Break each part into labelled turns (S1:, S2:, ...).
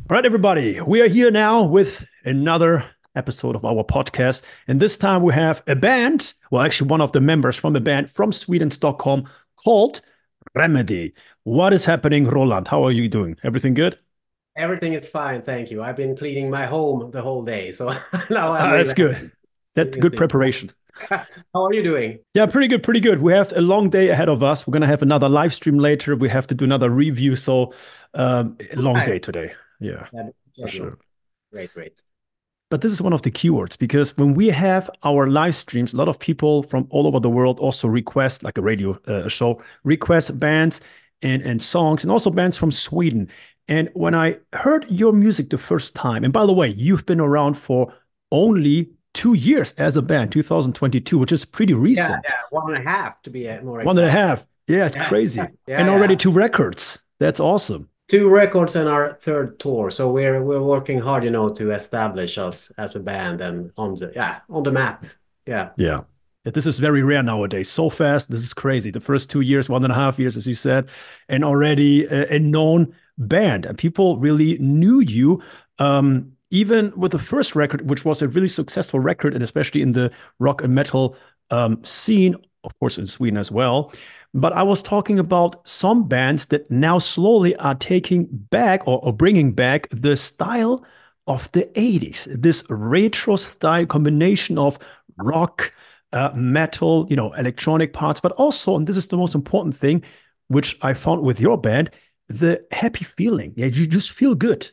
S1: All right, everybody, we are here now with another episode of our podcast. And this time we have a band, well, actually, one of the members from the band from Sweden, Stockholm, called Remedy. What is happening, Roland? How are you doing? Everything good?
S2: Everything is fine, thank you. I've been cleaning my home the whole day, so now I'm
S1: That's
S2: relaxed
S1: good. That's
S2: seeing
S1: good
S2: things.
S1: preparation.
S2: How are you doing?
S1: Yeah, pretty good, pretty good. We have a long day ahead of us. We're going to have another live stream later. We have to do another review. So, a long
S2: Hi.
S1: day today. Yeah,
S2: Yeah,
S1: for sure.
S2: great, great.
S1: But this is one of the keywords because when we have our live streams, a lot of people from all over the world also request, like a radio show, request bands and songs, and also bands from Sweden. And when I heard your music the first time, and by the way, you've been around for only 2 years as a band, 2022, which is pretty
S2: Yeah,
S1: recent.
S2: yeah, 1.5 to be more
S1: One and a
S2: exact.
S1: half. Yeah, it's
S2: Yeah,
S1: crazy.
S2: yeah,
S1: And already
S2: yeah.
S1: two records. That's awesome.
S2: Two records in our third tour, so we're working hard, to establish us as a band and on the map. Yeah.
S1: Yeah. This is very rare nowadays. So fast. This is crazy. The first 2 years, 1.5 years, as you said, and already a known band. And people really knew you. Even with the first record, which was a really successful record, and especially in the rock and metal scene, of course, in Sweden as well. But I was talking about some bands that now slowly are taking back or bringing back the style of the 80s, this retro style combination of rock, metal, electronic parts, but also, and this is the most important thing, which I found with your band, the happy feeling. Yeah, you just feel good.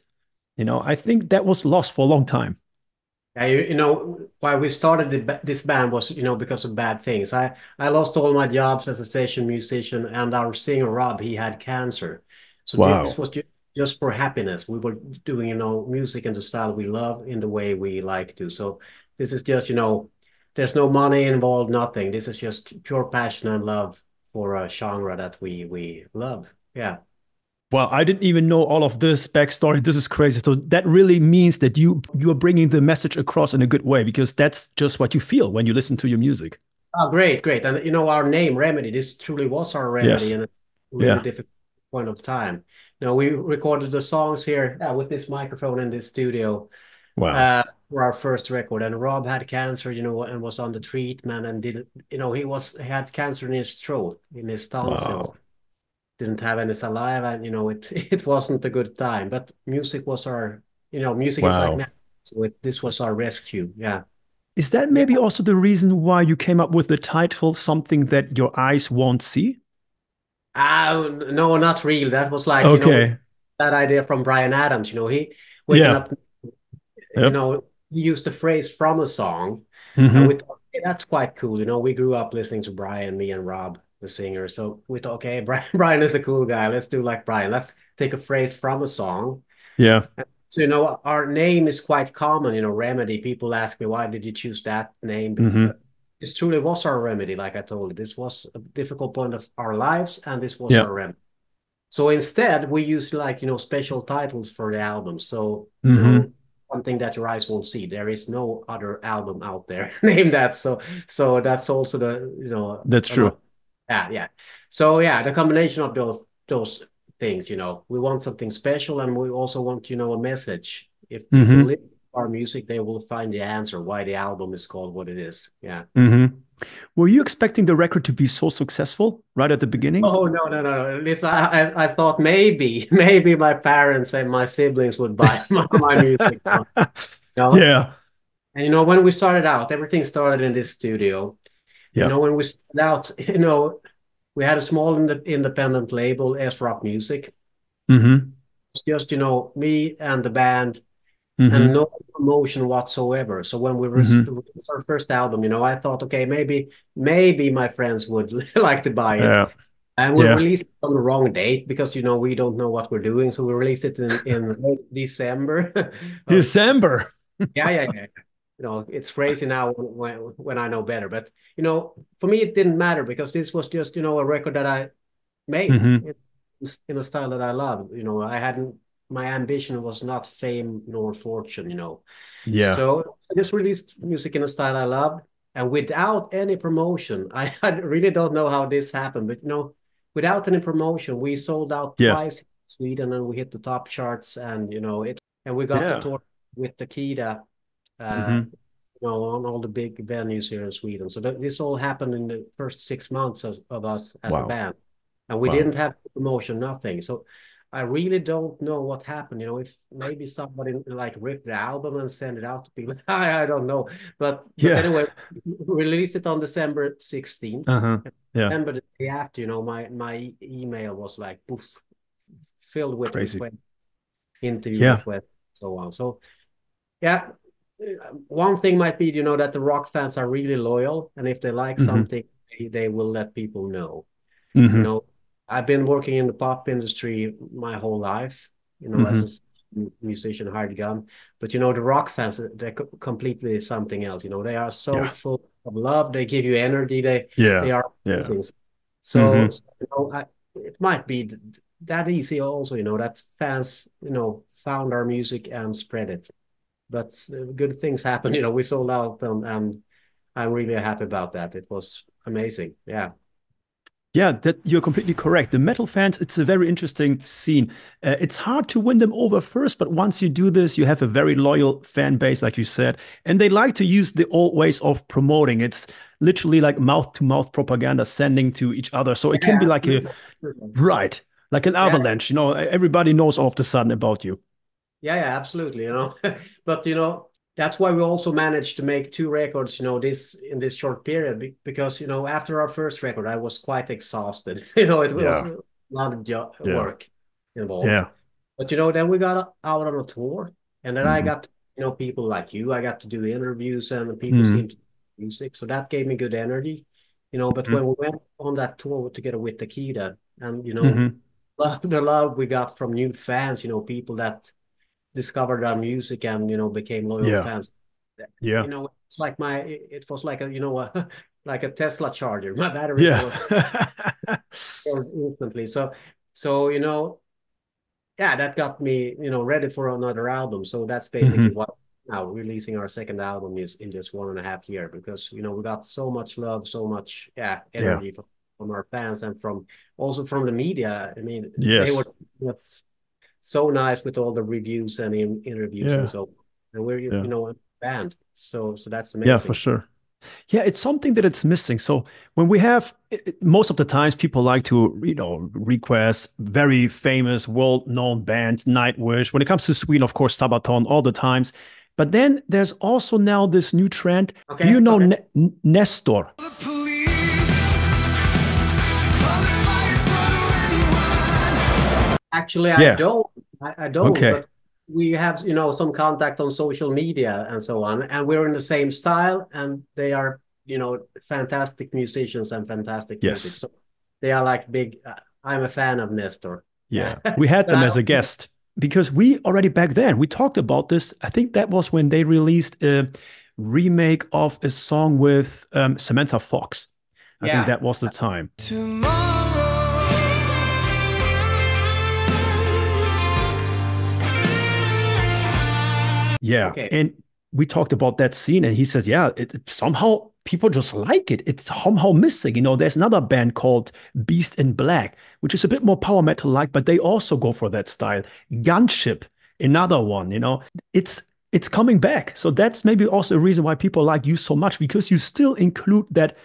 S1: I think that was lost for a long time.
S2: Yeah, why we started this band was, because of bad things. I lost all my jobs as a session musician, and our singer Rob, he had cancer. So this
S1: Wow.
S2: was just for happiness. We were doing, music in the style we love, in the way we like to. So this is just, there's no money involved, nothing. This is just pure passion and love for a genre that we love. Yeah.
S1: Well, I didn't even know all of this backstory. This is crazy. So that really means that you are bringing the message across in a good way because that's just what you feel when you listen to your music.
S2: Oh, great, great. And our name, Remedy, this truly was our remedy
S1: Yes.
S2: in a really
S1: Yeah.
S2: difficult point of time. We recorded the songs here with this microphone in this studio
S1: Wow.
S2: for our first record. And Rob had cancer, and was on the treatment and didn't, he had cancer in his throat, in his tonsils.
S1: Wow.
S2: Didn't have any saliva, and it wasn't a good time. But music was our, music is like
S1: Wow.
S2: that. So this was our rescue. Yeah.
S1: Is that
S2: Yeah.
S1: maybe also the reason why you came up with the title, Something That Your Eyes Won't See?
S2: No, not real. That was like,
S1: Okay.
S2: that idea from Brian Adams. He waking
S1: Yeah.
S2: up,
S1: Yep.
S2: he used the phrase from a song, and we
S1: Hmm.
S2: thought, hey, that's quite cool. We grew up listening to Brian, me and Rob, the singer. So we thought, okay, Brian is a cool guy. Let's do like Brian. Let's take a phrase from a song.
S1: Yeah.
S2: So, our name is quite common, Remedy. People ask me, why did you choose that name?
S1: Hmm.
S2: This truly was our remedy, like I told you. This was a difficult point of our lives, and this was
S1: Yeah.
S2: our remedy. So instead, we use like, special titles for the album. So,
S1: Hmm.
S2: something that your eyes won't see. There is no other album out there named that. So that's also the,
S1: That's true.
S2: yeah, yeah. So yeah, the combination of those things, we want something special, and we also want, a message. If people
S1: Hmm.
S2: listen to our music, they will find the answer why the album is called what it is. Yeah.
S1: Hmm. Were you expecting the record to be so successful right at the beginning?
S2: Oh, no, no, no. Listen, I thought maybe my parents and my siblings would buy my music.
S1: Yeah.
S2: And when we started out, everything started in this studio.
S1: Yeah.
S2: When we started out, we had a small independent label, S Rock Music.
S1: Hmm.
S2: It's just, me and the band, and
S1: Hmm.
S2: no promotion whatsoever. So when we
S1: Hmm.
S2: released our first album, I thought, okay, maybe my friends would like to buy it.
S1: Yeah.
S2: And we
S1: Yeah.
S2: released it on the wrong date because, we don't know what we're doing. So we released it in late December.
S1: December.
S2: Yeah, yeah, yeah. It's crazy now when I know better. But, for me, it didn't matter because this was just, a record that I made
S1: Hmm.
S2: in a style that I love. I hadn't, my ambition was not fame nor fortune.
S1: Yeah.
S2: So I just released music in a style I love and without any promotion. I really don't know how this happened, but without any promotion, we sold out
S1: Yeah.
S2: twice in Sweden and we hit the top charts, and it and we got to
S1: Yeah.
S2: tour with Takida,
S1: Hmm.
S2: on all the big venues here in Sweden. So this all happened in the first 6 months of us as a
S1: Wow.
S2: band, and we
S1: Wow.
S2: didn't have promotion, nothing. So I really don't know what happened. If maybe somebody like ripped the album and sent it out to people. I don't know, but
S1: Yeah.
S2: anyway, we released it on December 16th.
S1: Uh-huh. Yeah.
S2: Remember the day after, my email was like poof, filled with
S1: Crazy.
S2: requests, interview
S1: Yeah.
S2: requests, so on. So yeah, one thing might be, that the rock fans are really loyal, and if they like
S1: Hmm.
S2: something, they will let people know. You
S1: Hmm.
S2: know, I've been working in the pop industry my whole life, as
S1: Hmm.
S2: a musician, hired gun. But the rock fans, they're completely something else. They are so
S1: Yeah.
S2: full of love. They give you energy. They
S1: Yeah.
S2: are
S1: Yeah.
S2: amazing.
S1: Hmm.
S2: So, it might be that easy also. That fans found our music and spread it. But good things happen. We sold out, and I'm really happy about that. It was amazing. Yeah.
S1: Yeah, that you're completely correct. The metal fans, it's a very interesting scene. It's hard to win them over first, but once you do this, you have a very loyal fan base, like you said, and they like to use the old ways of promoting. It's literally like mouth to mouth propaganda, sending to each other. So it can
S2: Yeah,
S1: be like a
S2: absolutely. Absolutely.
S1: right, like an
S2: Yeah,
S1: avalanche. Everybody knows all of a sudden about you.
S2: yeah, absolutely. But that's why we also managed to make two records, this in this short period, because after our first record, I was quite exhausted. It was
S1: Yeah,
S2: a lot of
S1: yeah,
S2: work involved.
S1: yeah.
S2: But then we got out on a tour, and then I
S1: Hmm.
S2: got people like you. I got to do interviews, and people
S1: Hmm.
S2: seemed to music, so that gave me good energy. But when we went on that tour together with Takida, and
S1: Hmm.
S2: the love we got from new fans, people that discovered our music and became loyal
S1: Yeah,
S2: fans.
S1: yeah,
S2: It's like it was like like a Tesla charger. My batteries
S1: yeah.
S2: was instantly. So yeah, that got me ready for another album. So that's basically
S1: Hmm.
S2: what now releasing our second album is in just 1.5 years, because we got so much love, so much
S1: Yeah.
S2: energy from our fans, and also from the media. I mean, they were
S1: Yes.
S2: that's so nice with all the reviews and interviews and
S1: Yeah.
S2: so, and we're
S1: Yeah.
S2: a band, so that's
S1: Yeah, for
S2: amazing.
S1: sure. Yeah, it's something that it's missing. So when we have most of the times people like to, request very famous, world-known bands, Nightwish. When it comes to Sweden, of course, Sabaton all the times. But then there's also now this new trend. Do you
S2: Okay,
S1: know
S2: okay.
S1: Nestor?
S2: Actually, I
S1: Yeah.
S2: don't. I don't,
S1: Okay.
S2: but we have, some contact on social media and so on, and we're in the same style, and they are, fantastic musicians and fantastic music.
S1: Yes.
S2: So they are like big. I'm a fan of Nestor. Yeah,
S1: Yeah. We had
S2: but
S1: them
S2: I
S1: as a
S2: don't.
S1: guest because we already back then we talked about this. I think that was when they released a remake of a song with Samantha Fox. I think
S2: Yeah.
S1: that was the time. Yeah.
S2: Okay.
S1: And we talked about that scene, and he says, yeah, somehow people just like it. It's somehow missing. There's another band called Beast in Black, which is a bit more power metal like, but they also go for that style. Gunship, another one, it's it's coming back. So that's maybe also a reason why people like you so much, because you still include that,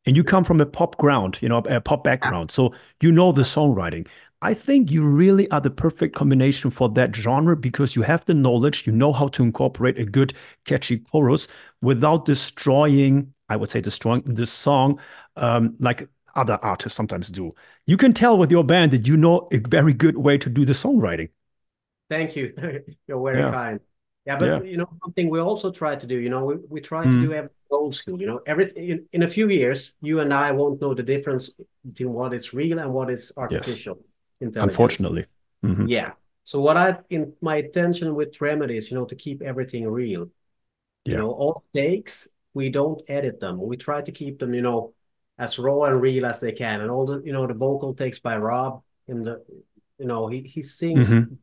S1: and you come from a pop ground, a pop
S2: Yeah.
S1: background. So you know the songwriting. I think you really are the perfect combination for that genre because you have the knowledge, you know how to incorporate a good, catchy chorus without destroying, I would say, destroying the song like other artists sometimes do. You can tell with your band that you know a very good way to do the songwriting.
S2: Thank you. You're very
S1: Yeah,
S2: kind. Yeah, but
S1: yeah,
S2: something we also try to do, we try to do
S1: mm,
S2: everything old school, everything in a few years, you and I won't know the difference between what is real and what is
S1: yes,
S2: artificial intelligence.
S1: unfortunately. Hmm.
S2: Yeah. So what I in my intention with Remedy is, to keep everything real.
S1: Yeah.
S2: All takes, we don't edit them. We try to keep them, as raw and real as they can. And all the vocal takes by Rob in the, he sings
S1: Hmm.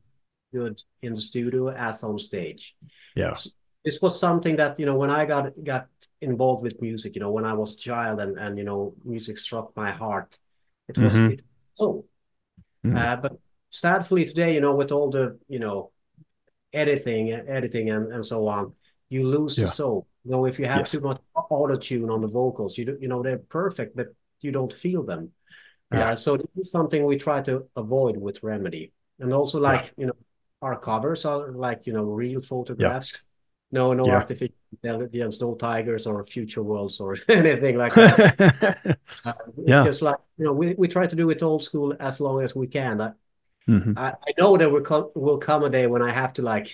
S2: good in the studio as on stage.
S1: Yeah.
S2: So this was something that when I got involved with music, when I was a child, and music struck my heart. It was
S1: Hmm.
S2: it. Oh,
S1: Hmm.
S2: but sadly today, with all the editing and so on, you lose the
S1: Yeah.
S2: soul. You know, if you have too
S1: Yes.
S2: much auto tune on the vocals, you know they're perfect, but you don't feel them.
S1: Yeah.
S2: So this is something we try to avoid with Remedy. And also
S1: Yeah.
S2: like, our covers are like, real
S1: Yeah.
S2: photographs. No
S1: Yeah.
S2: artificial intelligence, no tigers or future worlds or anything like that. It's
S1: Yeah.
S2: just like, we try to do it old school as long as we can.
S1: Hmm.
S2: I know there will come a day when I have to like,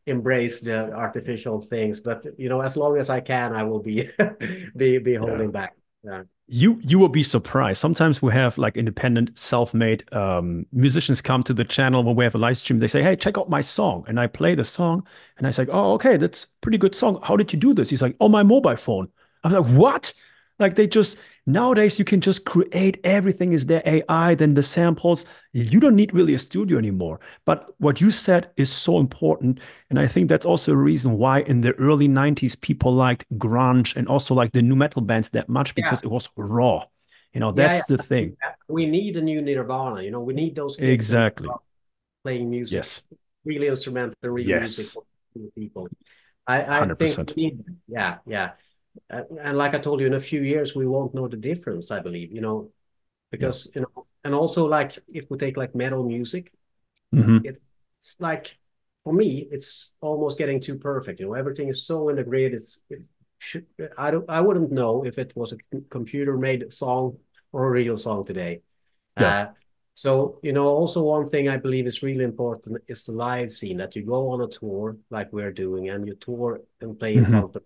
S2: embrace the artificial things, but as long as I can, I will be be
S1: Yeah.
S2: holding back. Yeah.
S1: You will be surprised. Sometimes we have like independent, self-made musicians come to the channel when we have a live stream. They say, "Hey, check out my song," and I play the song, and I say, "Oh, okay, that's a pretty good song. How did you do this?" He's like, "On my mobile phone." I'm like, "What?" Like they just nowadays you can just create everything is there AI, then the samples. You don't need really a studio anymore. But what you said is so important, and I think that's also a reason why in the early 90s people liked grunge and also like the new metal bands that much
S2: Yeah.
S1: because it was raw.
S2: Yeah,
S1: That's the
S2: yeah.
S1: thing.
S2: We need a new Nirvana. We need those kids in
S1: Exactly.
S2: playing music,
S1: Yes.
S2: really instrumental, real music
S1: Yes.
S2: for people. I think we
S1: 100%.
S2: need, yeah, yeah. And like I told you, in a few years we won't know the difference, I believe,
S1: Yeah.
S2: because and also like if we take like metal music,
S1: Hmm.
S2: it's like for me, it's almost getting too perfect. Everything is so in the grid. It should I wouldn't know if it was a computer made song or a real song today.
S1: Yeah.
S2: Uh, so, also one thing I believe is really important is the live scene that you go on a tour like we're doing and you tour and play in
S1: Hmm.
S2: front of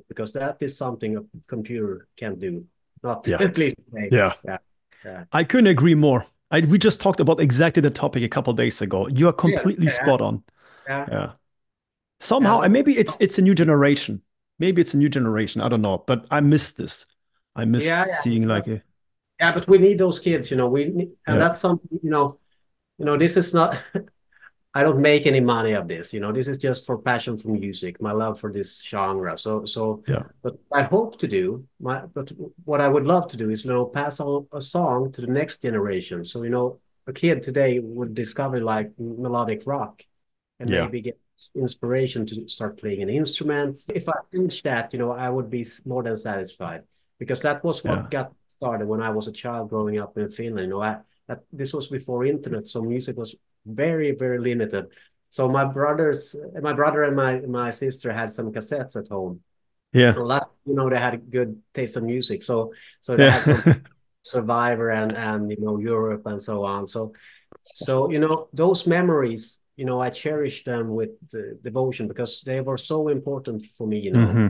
S2: because that is something a computer can do, not
S1: Yeah.
S2: at least today.
S1: Yeah.
S2: Yeah. Yeah.
S1: I couldn't agree more. We just talked about exactly the topic a couple days ago. You are
S2: Yeah.
S1: completely
S2: Yeah.
S1: spot on.
S2: Yeah.
S1: Yeah.
S2: Yeah.
S1: Somehow, and maybe it's a new generation. Maybe it's a new generation. I don't know, but I miss this. I miss
S2: Yeah.
S1: seeing
S2: Yeah.
S1: like a
S2: Yeah. But we need those kids, and
S1: yeah.
S2: that's something, this is not I don't make any money of this. This is just for passion for music, my love for this genre.
S1: Yeah.
S2: But I hope to do but what I would love to do is, pass on a song to the next generation. So, a kid today would discover like melodic rock and
S1: Yeah.
S2: maybe get inspiration to start playing an instrument. If I finish that, I would be more than satisfied because that was
S1: Yeah.
S2: what got started when I was a child growing up in Finland. This was before internet, so music was very, very limited. So my brother and my sister had some cassettes at home.
S1: Yeah.
S2: A lot, they had a good taste in music. So they had some
S1: Yeah.
S2: Survivor and Europe and so on. So those memories, I cherish them with devotion because they were so important for me.
S1: Hmm.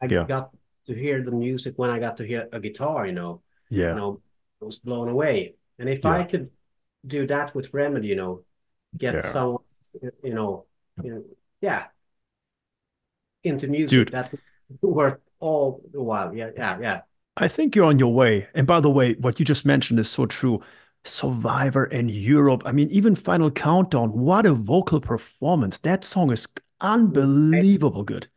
S2: I
S1: Yeah.
S2: got to hear the music when I got to hear a guitar.
S1: Yeah.
S2: I was blown away. And if I
S1: Yeah.
S2: could do that with Remedy, get
S1: Yeah.
S2: someone, you know, you know, yeah, into music,
S1: Dude,
S2: that would be worth all the while. Yeah, yeah, yeah.
S1: I think you're on your way. And by the way, what you just mentioned is so true. Survivor in Europe. I mean, even Final Countdown. What a vocal performance. That song is unbelievable good.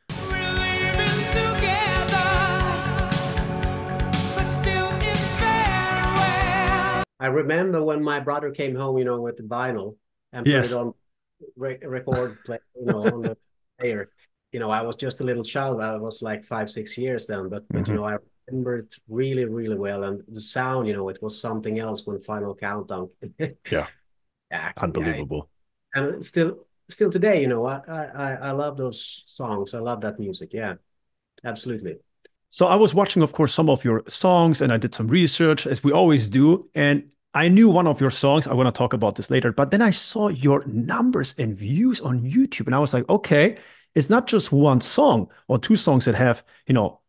S2: I remember when my brother came home, with the vinyl and put it
S1: Yes.
S2: on record play, on the player. I was just a little child. I was like 5, 6 years then, but
S1: Hmm.
S2: I remember it really, really well. And the sound, it was something else when Final Countdown.
S1: Yeah.
S2: Yeah, yeah.
S1: Unbelievable.
S2: And still today, I love those songs. I love that music. Yeah, absolutely.
S1: So I was watching, of course, some of your songs and I did some research as we always do. And I knew one of your songs. I want to talk about this later. But then I saw your numbers and views on YouTube. And I was like, okay, it's not just one song or two songs that have,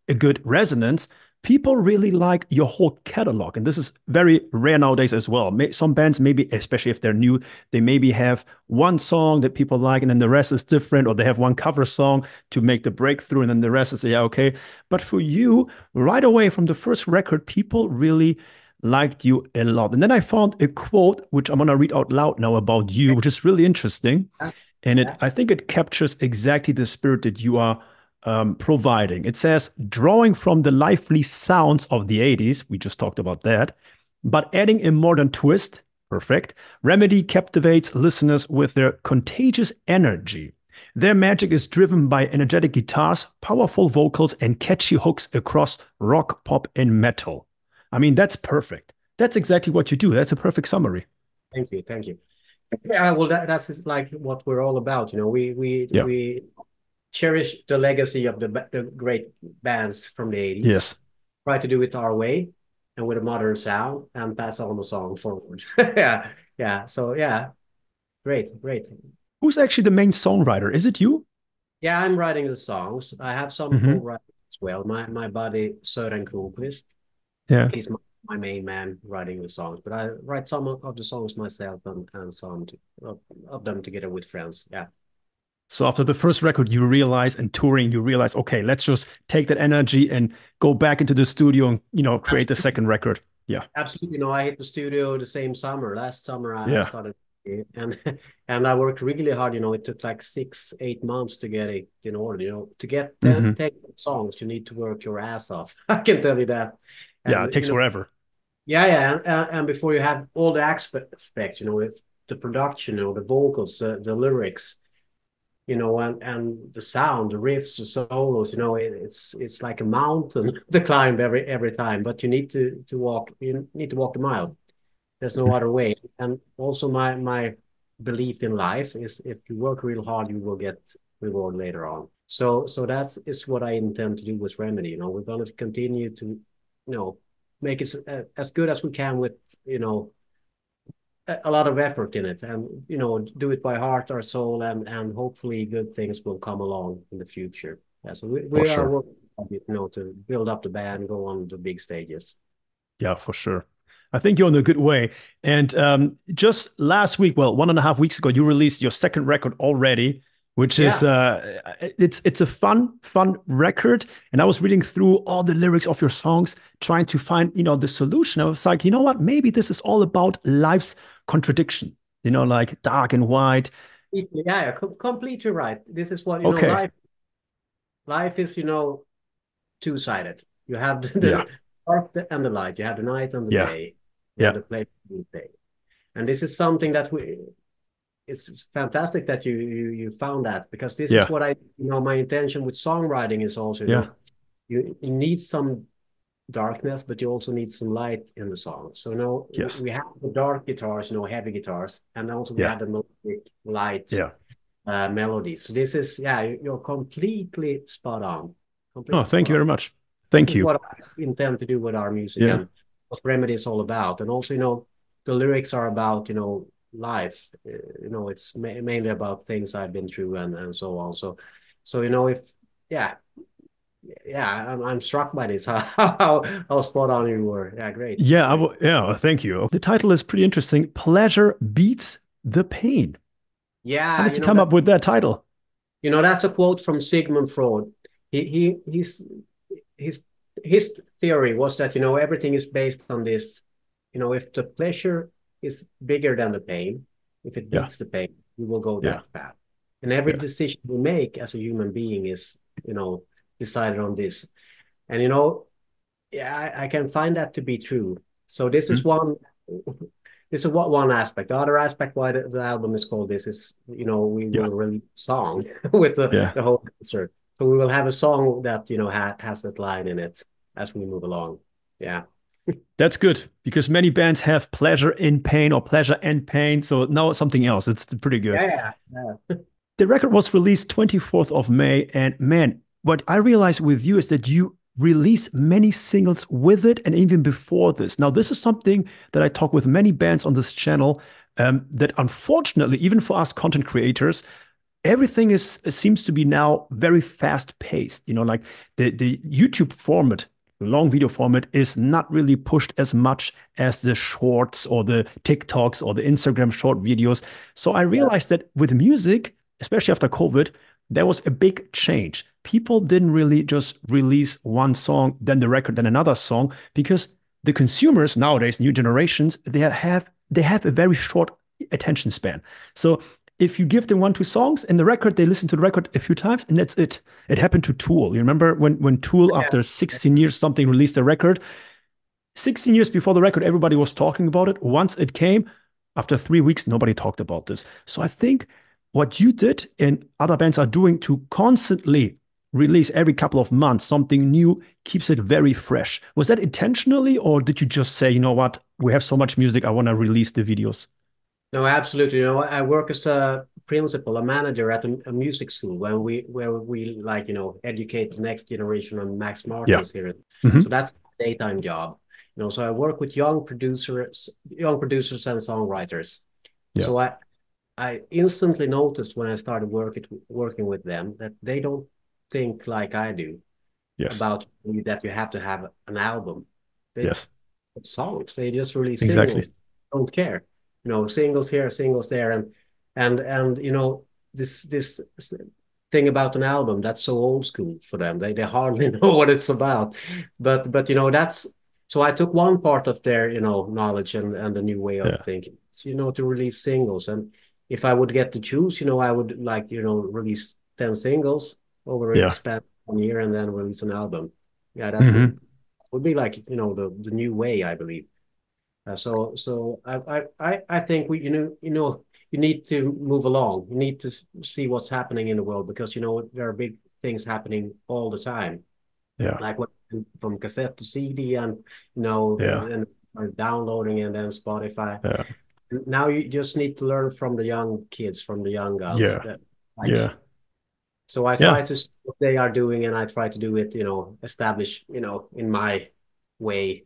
S1: a good resonance. People really like your whole catalog. And this is very rare nowadays as well. Some bands, maybe, especially if they're new, they maybe have one song that people like and then the rest is different, or they have one cover song to make the breakthrough and then the rest is, yeah, okay. But for you, right away from the first record, people really liked you a lot. And then I found a quote, which I'm going to read out loud now about you, which is really interesting.
S2: Yeah,
S1: And
S2: yeah.
S1: I think it captures exactly the spirit that you are providing. It says, drawing from the lively sounds of the 80s, we just talked about that, but adding a modern twist. Perfect. Remedy captivates listeners with their contagious energy. Their magic is driven by energetic guitars, powerful vocals, and catchy hooks across rock, pop, and metal. I mean, that's perfect. That's exactly what you do. That's a perfect summary.
S2: Thank you, thank you. Yeah, well, that's like what we're all about.
S1: Yeah.
S2: We cherish the legacy of the great bands from the 80s,
S1: Yes.
S2: try to do it our way and with a modern sound and pass on the song forward. Yeah, yeah. So yeah, great, great.
S1: Who's actually the main songwriter? Is it you?
S2: Yeah, I'm writing the songs. I have some
S1: Hmm.
S2: co-writers as well. My buddy Sören Kronqvist,
S1: Yeah.
S2: he's my main man writing the songs, but I write some of the songs myself and some of them together with friends. Yeah.
S1: So after the first record, you realize, and touring, you realize, okay, let's just take that energy and go back into the studio and, create the
S2: Absolutely.
S1: second record. Yeah.
S2: Absolutely. No, I hit the studio the same summer. Last summer, I
S1: Yeah.
S2: started and and I worked really hard. It took like 6, 8 months to get it in order. To get
S1: Hmm.
S2: 10 songs, you need to work your ass off. I can tell you that.
S1: Yeah. It
S2: And
S1: takes forever.
S2: yeah, yeah, and before you have all the aspects, with the production, the vocals, the lyrics, and the sound, the riffs, the solos, it's like a mountain to climb every time. But you need to walk the mile. There's no other way. And also my belief in life is if you work real hard, you will get reward later on. So that is what I intend to do with Remedy. We're going to continue to, make it as good as we can with, a lot of effort in it, and do it by heart or soul, and hopefully good things will come along in the future. Yeah, so
S1: For
S2: we are
S1: sure.
S2: working to build up the band, go on the big stages.
S1: Yeah, for sure. I think you're in a good way. And just last week, well, 1.5 weeks ago, you released your second record already, which is
S2: Yeah.
S1: it's a fun record. And I was reading through all the lyrics of your songs, trying to find the solution. I was like, you know what? Maybe this is all about life's contradiction. Like dark and white.
S2: Yeah, yeah, completely right. This is what
S1: Okay.
S2: life is, two-sided. You have
S1: Yeah.
S2: the dark and the light. You have the night and the
S1: Yeah.
S2: day. You have
S1: Yeah.
S2: the play and the day. And this is something that it's fantastic that you found that, because this is
S1: Yeah.
S2: what my intention with songwriting is also,
S1: Yeah.
S2: you need some darkness, but you also need some light in the song. So
S1: Yes.
S2: we have the dark guitars, heavy guitars, and also we
S1: Yeah.
S2: have the melodic light
S1: Yeah.
S2: melodies. So this is, yeah, you're completely spot on.
S1: Oh,
S2: Completely
S1: thank
S2: spot
S1: you
S2: on.
S1: very much.
S2: This
S1: Thank
S2: is
S1: you.
S2: what I intend to do with our music
S1: Yeah.
S2: and what Remedy is all about. And also, the lyrics are about, life. It's mainly about things I've been through and so on. So if yeah, yeah, I'm struck by this how spot on you were. Yeah, great,
S1: Yeah,
S2: great.
S1: yeah, thank you. The title is pretty interesting. Pleasure beats the pain. How
S2: Yeah,
S1: did you come up with that title?
S2: that's a quote from Sigmund Freud. His his theory was that everything is based on this. If the pleasure is bigger than the pain, if it
S1: Yeah,
S2: beats the pain, we will go
S1: yeah,
S2: that path. And every
S1: yeah.
S2: decision we make as a human being is decided on this. And yeah, I can find that to be true. So this is
S1: Hmm?
S2: one. This is what one aspect. The other aspect why the album is called this is, we
S1: Yeah,
S2: will release a song with
S1: yeah.
S2: the whole concert. So we will have a song that, has that line in it as we move along. Yeah.
S1: That's good because many bands have pleasure in pain or pleasure and pain. So now it's something else. It's pretty good.
S2: Yeah. Yeah.
S1: The record was released 24th of May. And man, what I realized with you is that you release many singles with it and even before this. Now, this is something that I talk with many bands on this channel that unfortunately, even for us content creators, everything is seems to be now very fast paced. Like the YouTube format, long video format, is not really pushed as much as the shorts or the TikToks or the Instagram short videos. So I
S2: Yeah.
S1: realized that with music, especially after COVID, there was a big change. People didn't really just release one song, then the record, then another song, because the consumers nowadays, new generations, they have a very short attention span. So if you give them 1, 2 songs in the record, they listen to the record a few times and that's it. It happened to Tool. You remember when Tool,
S2: Yeah.
S1: after 16 years, something released a record? 16 years before the record, everybody was talking about it. Once it came, After 3 weeks, nobody talked about this. So I think what you did and other bands are doing to constantly release every couple of months something new keeps it very fresh. Was that intentionally, or did you just say, you know what, we have so much music, I want to release the videos?
S2: No, absolutely. I work as a principal, a manager at a music school where we like, educate the next generation on Max
S1: Yeah.
S2: Martin's here. So
S1: Hmm.
S2: that's a daytime job. So I work with young producers and songwriters.
S1: Yeah.
S2: So I instantly noticed when I started working with them that they don't think like I do
S1: Yes.
S2: about that you have to have an album. They
S1: Yes.
S2: songs. They just release
S1: Exactly.
S2: singles. Don't care. Singles here, singles there, and this thing about an album that's so old school for them. They hardly know what it's about. But that's so I took one part of their knowledge and the new way of
S1: Yeah.
S2: thinking. It's, to release singles. And if I would get to choose, I would like release 10 singles over a
S1: Yeah.
S2: span of 1 year and then release an album. Yeah, that would
S1: Hmm.
S2: would be like the new way, I believe. So I think you need to move along. You need to see what's happening in the world because there are big things happening all the time,
S1: Yeah.
S2: like what from cassette to CD and
S1: Yeah.
S2: and are downloading and then Spotify.
S1: Yeah.
S2: Now you just need to learn from the young kids, from the young guns.
S1: Yeah.
S2: That like
S1: Yeah.
S2: so I
S1: Yeah.
S2: try to see what they are doing and I try to do it, establish, in my way.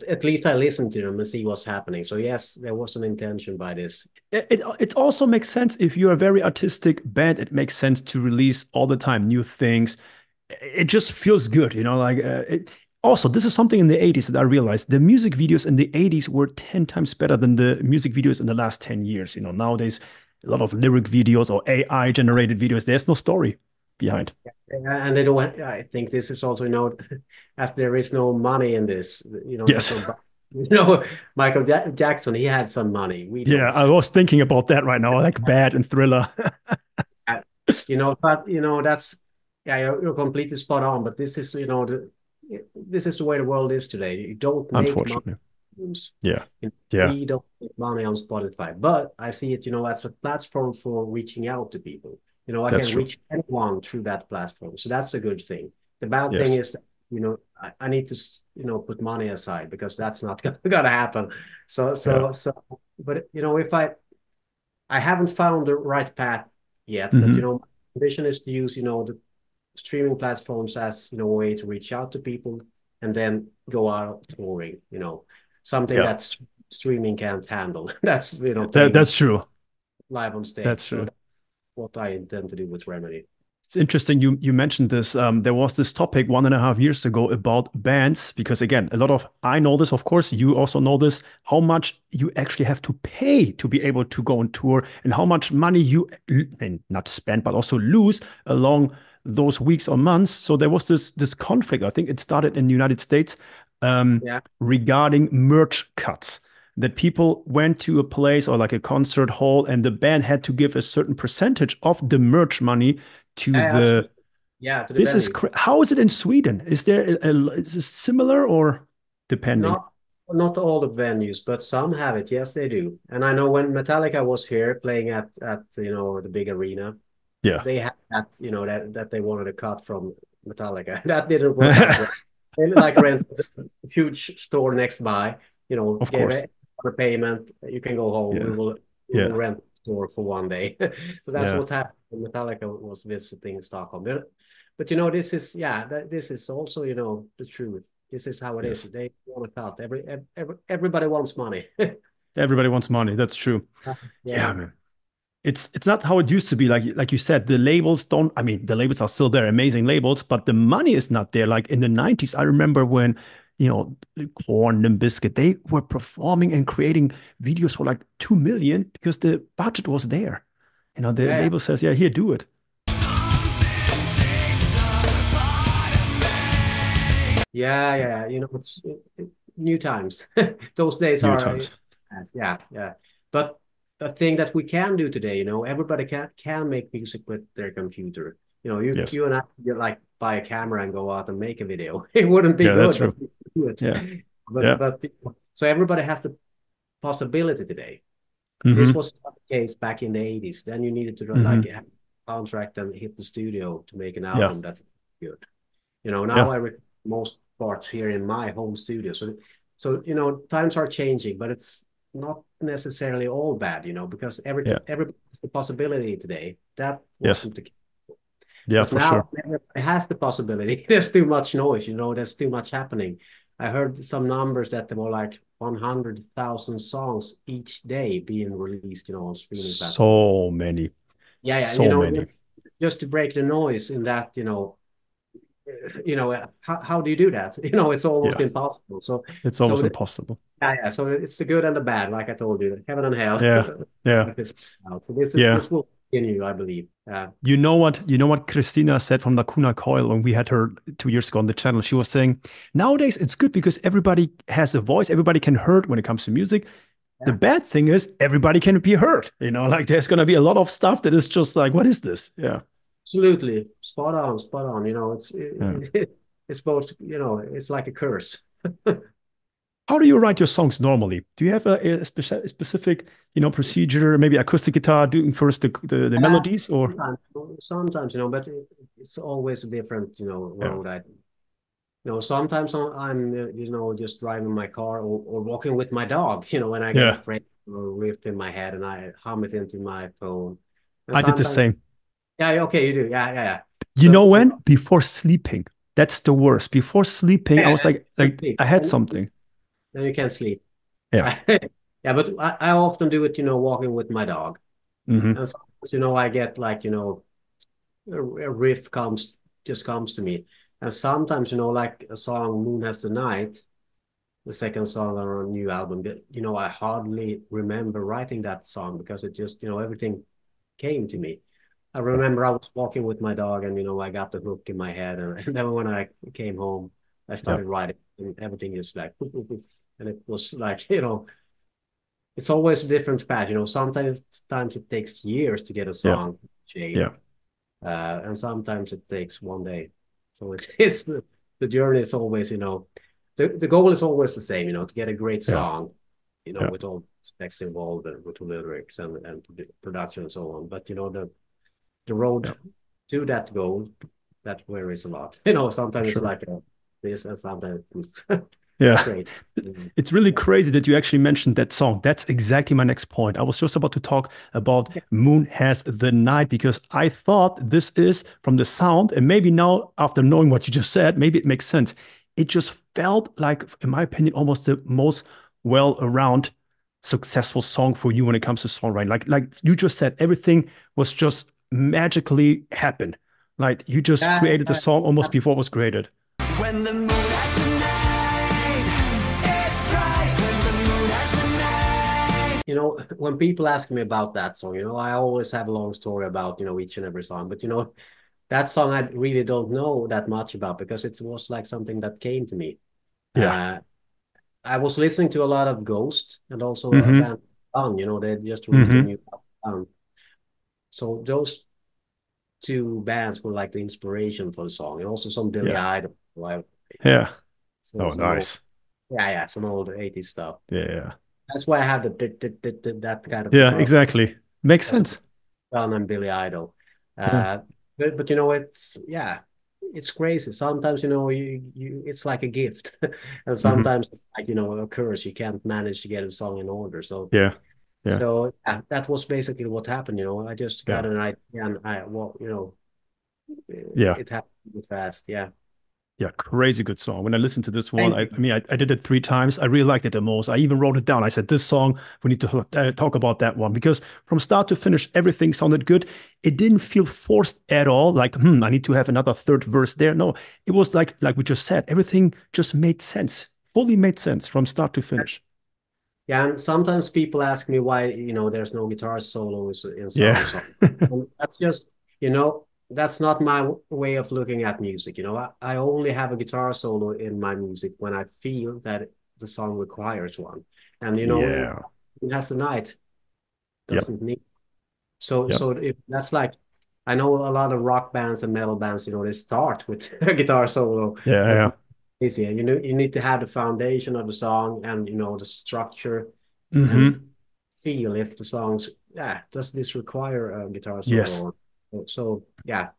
S2: At least I listen to them and see what's happening. So yes, there was an intention by this.
S1: It also makes sense if you're a very artistic band. It makes sense to release all the time new things. It just feels good, like also this is something in the 80s that I realized the music videos in the 80s were 10 times better than the music videos in the last 10 years. Nowadays a lot of lyric videos or AI generated videos, there's no story behind.
S2: And they don't. I think this is also, as there is no money in this. There's
S1: Yes.
S2: no. Michael Jackson, he had some money. We
S1: Yeah,
S2: don't.
S1: I was thinking about that right now, like Bad and Thriller.
S2: Uh, but that's yeah, you're completely spot on. But this is the way the world is today. You don't make money.
S1: Unfortunately. Yeah. Yeah.
S2: We don't make money on Spotify, but I see it, as a platform for reaching out to people. I
S1: That's
S2: can
S1: true.
S2: reach anyone through that platform, so that's a good thing. The bad thing
S1: Yes.
S2: is that, I need to, put money aside because that's not gonna happen. So,
S1: Yeah.
S2: so, so, but if I haven't found the right path yet, but
S1: Hmm.
S2: my vision is to use, the streaming platforms as a way to reach out to people and then go out touring, something
S1: Yeah.
S2: that streaming can't handle. That's playing
S1: That's true.
S2: live on
S1: That's
S2: stage. So
S1: true.
S2: that's what I intend to do with Remedy.
S1: It's interesting you mentioned this. There was this topic 1.5 years ago about bands, because again, a lot of I know this, of course, you also know this, how much you actually have to pay to be able to go on tour and how much money you and not spend, but also lose along those weeks or months. So there was this conflict. I think it started in the United States
S2: Yeah,
S1: regarding merch cuts. That people went to a place or like a concert hall and the band had to give a certain percentage of the merch money to
S2: yeah,
S1: the
S2: absolutely. Yeah, to the
S1: this is
S2: venue.
S1: how is it in Sweden? Is there is it similar or depending?
S2: Not all the venues, but some have it. Yes, they do. And I know when Metallica was here playing at the big arena,
S1: Yeah.
S2: they had that they wanted a cut from Metallica. That didn't work out well. They like rent a huge store next by,
S1: Of
S2: gave
S1: course.
S2: a payment. You can go home. We
S1: Yeah.
S2: will we will
S1: Yeah.
S2: rent the store for one day. So that's
S1: Yeah.
S2: what happened when Metallica was visiting Stockholm. But this is this is also the truth. This is how it is.
S1: Yes.
S2: They want a cut. Everybody wants money.
S1: Everybody wants money. That's true. Yeah,
S2: Yeah.
S1: man. It's not how it used to be. Like you said, the labels don't. I mean, the labels are still there, amazing labels, but the money is not there. Like in the 90s, I remember when, Korn and Biscuit, they were performing and creating videos for like 2 million because the budget was there. The
S2: Yeah.
S1: label says, yeah, here, do it.
S2: Yeah. It's new times. Those days
S1: New
S2: are
S1: times.
S2: past. Yeah. But a thing that we can do today, everybody can make music with their computer. You
S1: Yes.
S2: you and I could like buy a camera and go out and make a video. It wouldn't be
S1: Yeah, that's
S2: good, but
S1: true.
S2: we do it.
S1: Yeah.
S2: But
S1: Yeah.
S2: but so everybody has the possibility today. This
S1: Hmm.
S2: was not the case back in the 80s. Then you needed to like
S1: Hmm.
S2: have a contract and hit the studio to make an
S1: Yeah.
S2: album that's good. You know, now
S1: Yeah.
S2: I record most parts here in my home studio. So you know, times are changing, but it's not necessarily all bad, you know, because
S1: Yeah.
S2: everybody has the possibility today. That
S1: Yes.
S2: wasn't the case.
S1: Yeah,
S2: But
S1: for sure.
S2: now it has the possibility. There's too much noise, you know, there's too much happening. I heard some numbers that there were like 100,000 songs each day being released, you know, on streaming platforms.
S1: So many.
S2: Yeah, yeah, you
S1: So
S2: know,
S1: many.
S2: just to break the noise in that, you know, how do you do that? You know, it's almost
S1: Yeah.
S2: impossible.
S1: It's
S2: So
S1: almost impossible.
S2: yeah, yeah. So it's the good and the bad, like I told you, heaven and hell.
S1: Yeah. Yeah.
S2: Like this out. So
S1: Yeah.
S2: this will continue, I believe.
S1: You know what? You know what Christina said from Lacuna Coil when we had her 2 years ago on the channel? She was saying, nowadays it's good because everybody has a voice, everybody can hear when it comes to music. The
S2: Yeah,
S1: bad thing is everybody can be heard. Like there's gonna be a lot of stuff that is just like, what is this? Yeah.
S2: absolutely. Spot on, spot on. You know,
S1: Yeah.
S2: it's both, you know, it's like a curse.
S1: How do you write your songs normally? Do you have a specific, procedure, maybe acoustic guitar doing first the
S2: Uh,
S1: melodies or
S2: sometimes, you know, but it's always a different, you know,
S1: yeah,
S2: road. You know, sometimes I'm you know, just driving my car or walking with my dog, you know, when I get a
S1: yeah.
S2: phrase or riff in my head and I hum it into my phone. And
S1: I did the
S2: sometimes,
S1: same.
S2: yeah, okay, you do. Yeah, yeah, yeah.
S1: You know
S2: So,
S1: when? Before sleeping. That's the worst. Before sleeping, I
S2: yeah,
S1: was like
S2: sleep.
S1: I had
S2: And
S1: something.
S2: then you can't sleep.
S1: Yeah.
S2: Yeah, but I often do it, you know, walking with my dog.
S1: Hmm.
S2: And sometimes, you know, I get like, you know, a riff just comes to me. And sometimes, you know, like a song, Moon Has the Night, the second song on our new album, that, you know, I hardly remember writing that song because it just, you know, everything came to me. I
S1: Yeah.
S2: remember I was walking with my dog and, you know, I got the hook in my head. And then when I came home, I
S1: Yeah.
S2: started writing and everything is like, and it was like, you know, it's always a different path. You know, sometimes it takes years to get a
S1: Yeah.
S2: song shape,
S1: Yeah.
S2: and sometimes it takes one day. So it is the journey is always, you know, the goal is always the same. You know, to get a great
S1: Yeah.
S2: song, you know,
S1: Yeah.
S2: with all specs involved and with the lyrics and production and so on. But you know, the road
S1: Yeah.
S2: to that goal that varies a lot. You know,
S1: For
S2: sometimes it's
S1: sure.
S2: like this, and sometimes it's
S1: Yeah.
S2: great. Mhm.
S1: It's really crazy that you actually mentioned that song. That's exactly my next point. I was just about to talk about Moon Has the Night because I thought this is from the sound, and maybe now, after knowing what you just said, maybe it makes sense. It just felt like, in my opinion, almost the most well-around successful song for you when it comes to songwriting. Like you just said, everything was just magically happened. Like you just
S2: Yeah,
S1: created the song almost before it was created.
S3: When the moon has the night, it strikes. When the moon has the night.
S2: you know, when people ask me about that song, you know, I always have a long story about, you know, each and every song. But, you know, that song I really don't know that much about because it was like something that came to me.
S1: Yeah.
S2: Uh, I was listening to a lot of Ghost and also a
S1: Mm-hmm.
S2: band, you know, they just released a
S1: Mm-hmm.
S2: new album. So those two bands were like the inspiration for the song and also some Billy
S1: Yeah.
S2: Idol. Like,
S1: Yeah.
S2: so
S1: Oh,
S2: some old,
S1: nice.
S2: yeah, yeah, some old 80s stuff.
S1: Yeah.
S2: That's why I have that kind of
S1: Yeah,
S2: guitar.
S1: exactly. Makes
S2: Also
S1: sense.
S2: John and Billy Idol.
S1: Yeah.
S2: Uh, but you know, it's yeah, it's crazy. Sometimes you know you it's like a gift, and
S1: Hmm.
S2: sometimes it's like you know a curse. You can't manage to get a song in order.
S1: Yeah. Yeah.
S2: Yeah, that was basically what happened. You know, I just got
S1: Yeah.
S2: an idea, and you know,
S1: Yeah.
S2: it happened really fast. Yeah.
S1: Yeah. Crazy good song. When I listened to this one,
S2: Thank
S1: I,
S2: you.
S1: I mean, I did it 3 times. I really liked it the most. I even wrote it down. I said, this song, we need to talk about that one because from start to finish, everything sounded good. It didn't feel forced at all. Like, I need to have another third verse there. No, it was like we just said, everything just made sense, fully made sense from start to finish.
S2: Yeah, and sometimes people ask me why, you know, there's no guitar solos in
S1: Yeah.
S2: some songs. And that's just, you know, that's not my way of looking at music. You know, I only have a guitar solo in my music when I feel that the song requires one. And, you know,
S1: Yeah.
S2: it has the night
S1: Yep.
S2: doesn't need. So,
S1: Yep.
S2: so if that's like, I know a lot of rock bands and metal bands, you know, they start with a guitar solo
S1: Yeah.
S2: and
S1: Yeah.
S2: easier. You know, you need to have the foundation of the song and, you know, the structure.
S1: Hmm.
S2: feel if the songs, yeah, does this require a guitar
S1: Yes.
S2: solo? So yeah,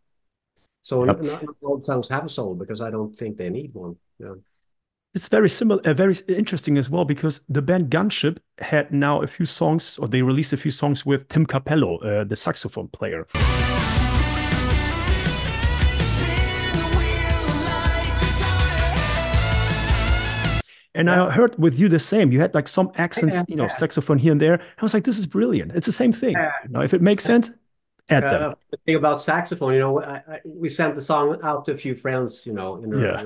S2: so
S1: Yep.
S2: not all songs have a solo because I don't think they need one. Yeah.
S1: It's very similar, very interesting as well because the band Gunship had now a few songs, or they released a few songs with Tim Capello, the saxophone player. And
S2: Yeah.
S1: I heard with you the same. You had like some accents,
S2: Yeah.
S1: saxophone here and there. I was like, this is brilliant. It's the same thing.
S2: Yeah.
S1: If it makes sense, add them.
S2: The thing about saxophone, we sent the song out to a few friends, in
S1: Yeah.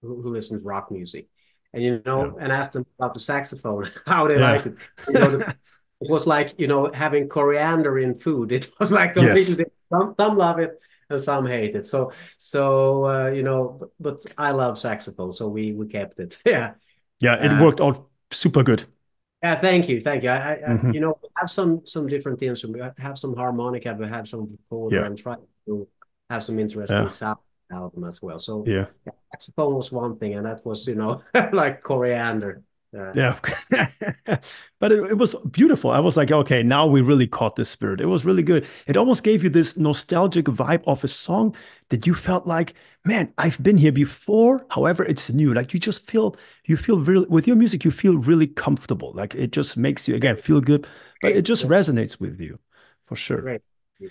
S2: who listen to rock music, and
S1: Yeah.
S2: and asked them about the saxophone, how they
S1: Yeah.
S2: liked it. It was like having coriander in food. It was like completely
S1: Yes.
S2: different. Some love it and some hate it. But I love saxophone, so we kept it. Yeah.
S1: Yeah. It
S2: Uh,
S1: worked out super good.
S2: yeah, thank you, thank you.
S1: Hmm.
S2: We have some different instruments. We have some harmonica, we have some vocoder,
S1: Yeah.
S2: and try to have some interesting
S1: Yeah.
S2: sound album as well. So
S1: Yeah.
S2: yeah, saxophone was one thing, and that was like coriander.
S1: Yeah. But it was beautiful. I was like, okay, now we really caught the spirit. It was really good. It almost gave you this nostalgic vibe of a song that you felt like, man, I've been here before. However, it's new. Like you feel really, with your music, you feel really comfortable. Like it just makes you, again, feel good, but it
S2: Great,
S1: just
S2: yeah,
S1: resonates with you for sure.
S2: great.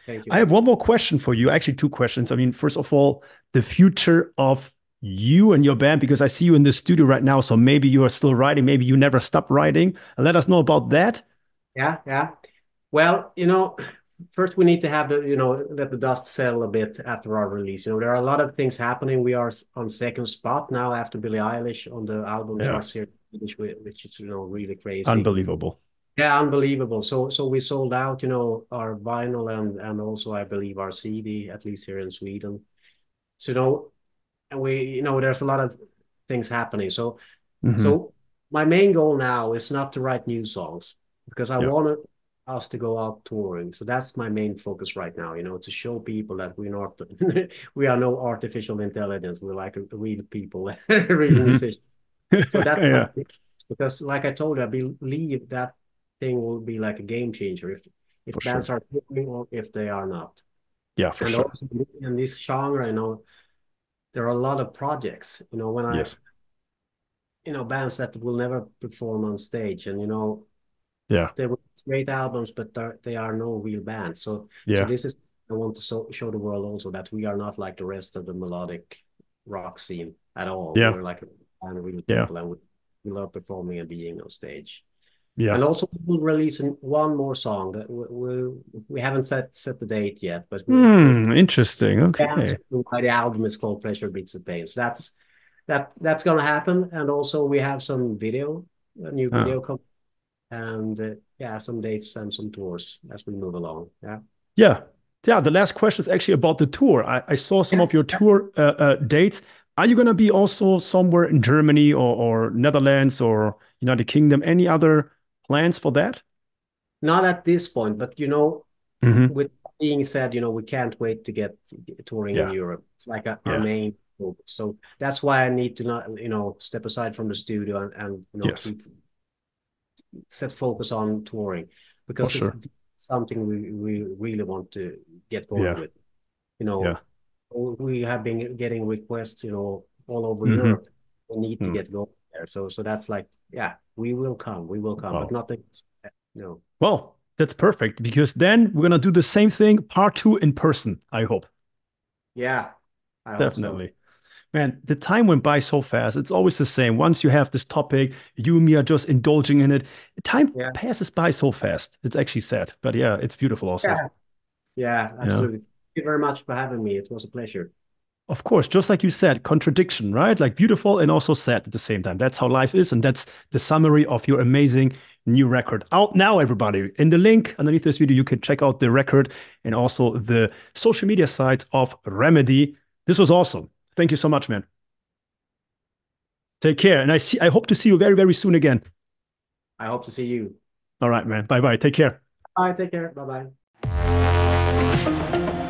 S2: Thank you
S1: I have
S2: very
S1: one
S2: much.
S1: more question for you. Actually, two questions. I mean, first of all, the future of you and your band, because I see you in the studio right now. So maybe you are still writing, maybe you never stop writing. Let us know about that.
S2: Yeah, yeah. Well, first we need to have let the dust settle a bit after our release. There are a lot of things happening. We are on second spot now after Billie Eilish on the album
S1: Yeah,
S2: charts here, which is really crazy.
S1: unbelievable.
S2: Yeah, unbelievable. So we sold out, our vinyl and also I believe our CD, at least here in Sweden. So and there's a lot of things happening.
S1: Hmm.
S2: So my main goal now is not to write new songs because I
S1: Yeah,
S2: want us to go out touring. So that's my main focus right now, to show people that we're not we are no artificial intelligence. We're like real people, real
S1: hmm.
S2: musicians. So that's my
S1: Yeah,
S2: because like I told you, I believe that thing will be like a game changer if
S1: for
S2: bands
S1: sure.
S2: are touring or if they are not.
S1: Yeah, for
S2: And
S1: sure.
S2: also in this genre, there are a lot of projects, when
S1: Yes.
S2: bands that will never perform on stage and
S1: Yeah,
S2: they were great albums, but they are no real bands. So
S1: yeah,
S2: this is I want to show the world also that we are not like the rest of the melodic rock scene at all.
S1: yeah,
S2: We're like real
S1: yeah,
S2: people, and we love performing and being on stage.
S1: yeah.
S2: And also we'll release one more song that we haven't set the date yet, but we're
S1: Interesting. Okay.
S2: the album is called Pleasure Beats the Pain. So that's gonna happen. And also we have a new
S1: Ah.
S2: video coming and yeah, some dates and some tours as we move along. Yeah.
S1: Yeah. Yeah. The last question is actually about the tour. I saw some
S2: Yeah.
S1: of your tour dates. Are you going to be also somewhere in Germany or Netherlands or United Kingdom? Any other plans for that?
S2: Not at this point, but
S1: Hmm.
S2: with being said, we can't wait to get touring in
S1: Yeah.
S2: Europe. It's like our
S1: Yeah.
S2: main focus. So that's why I need to not, step aside from the studio and
S1: Yes.
S2: keep set focus on touring
S1: For
S2: because it's
S1: sure.
S2: something we really want to get going
S1: Yeah.
S2: with. You know,
S1: Yeah.
S2: we have been getting requests, all over
S1: Hmm.
S2: Europe. We need to get going there. So that's like, yeah, we will come, but
S1: Wow.
S2: nothing, you know.
S1: Well, that's perfect because then we're going to do the same thing, part two in person, I hope.
S2: Yeah, I hope so.
S1: Definitely. Man, the time went by so fast. It's always the same. Once you have this topic, you and me are just indulging in it. Time
S2: Yeah,
S1: passes by so fast. It's actually sad, but yeah, it's beautiful also.
S2: yeah, yeah,
S1: Yeah.
S2: absolutely. Thank you very much for having me. It was a pleasure.
S1: Of course, just like you said, contradiction, right? Like beautiful and also sad at the same time. That's how life is. And that's the summary of your amazing new record. Out now, everybody. In the link underneath this video, you can check out the record and also the social media sites of Remedy. This was awesome. Thank you so much, man. Take care. And I hope to see you very, very soon again.
S2: I hope to see you.
S1: All right, man. Bye bye. Take care.
S2: Bye. Take care. Bye bye.